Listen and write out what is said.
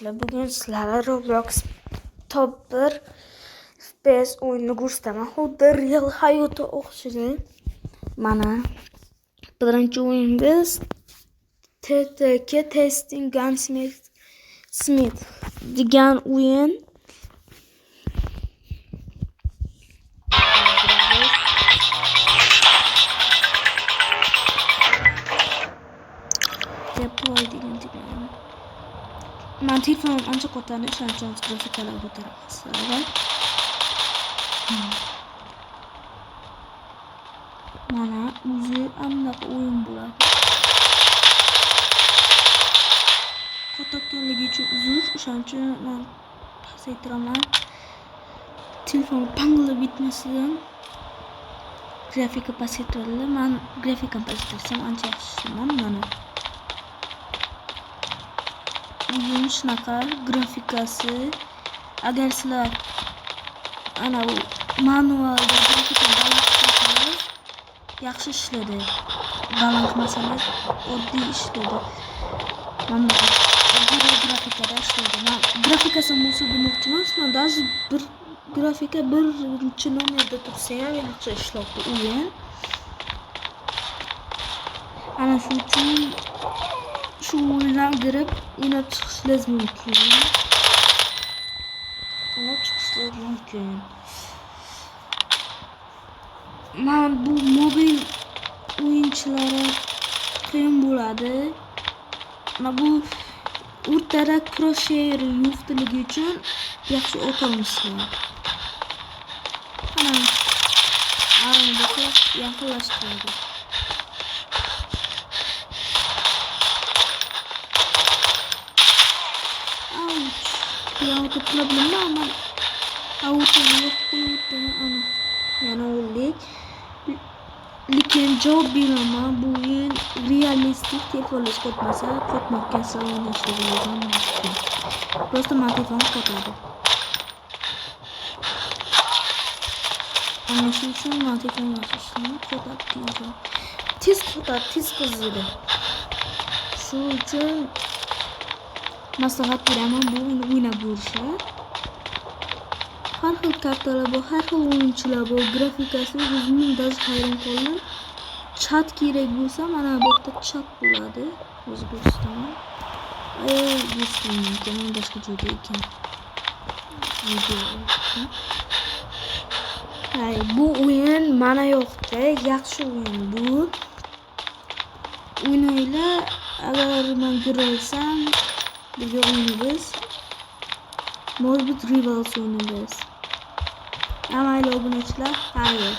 Bugun sizlarga Roblox top 1 FPS o'yinini ko'rsataman. Xuddi real hayotga o'xshagan. Mana birinchi o'yinimiz TTK Testing Gunsmith degan o'yin. Deploy degan. Men telefonim ancha ko'tardi, shuning uchun grafikalar ko'taramiz. Mana o'zi anaqa o'yin bo'ladi. Ko'targanligi uchun uzr, shuning uchun men pasaytiraman. Telefon pang'illab bitmasin. Grafika pasaytirildi. Men grafikani pasaytirsam ancha yaxshi ishlayman. Mana o'yin shunaqa grafikasi. Agar sizlar ana bu manualda grafika balandlasangiz yaxshi ishlaydi. Balandmasangiz oddiy ishlaydi. Mana grafikada ishlaydi. Men grafikasi bo'lsa demoqchi emasman. Даже bir grafika birinchi nomerda tursa ham yaxshi ishlaydi o'yin. Ana shu uchun shu o'yindan kirib o'ynab chiqishingiz mumkin. Men bu mobil o'yinchilari qiyin bo'ladi. Mana bu o'rtada crosshair yo'qligi uchun yaxshi o'tolmaysiz. Mana bu yaqinlashtiradi. Auto problemi ama autoni yo'q qilibdi. Ana yana o'lik. Lekin javob beraman, bu o'yin realistik telefonlar ko'tmasa ko'tmoqqa o'ynashingizdan mumkin. Просто men telefon ko'tadi. Ana shu uchun men telefon ochishni ko'tadi. Tez ko'tadi, tez qizidi. Shu uchun maslahat beraman, bu o'yinni o'ynab ko'rishni. Har xil kartalar bor, har xil o'yinchilar bor. Grafikasi o'zimning даже hayron qoldim. Chat kerak bo'lsa, mana bu yerda chat bo'ladi. O'zi ko'rsataman. Ko'rsataman, boshqa joyda ekan. Bu o'yin mana yo'qda, yaxshi o'yin bu. O'ynaylar, agar men ko'rsam birga o'ynaymiz. Может быть, Rivals o'ynaymiz. Amayli obunachilar, hayır.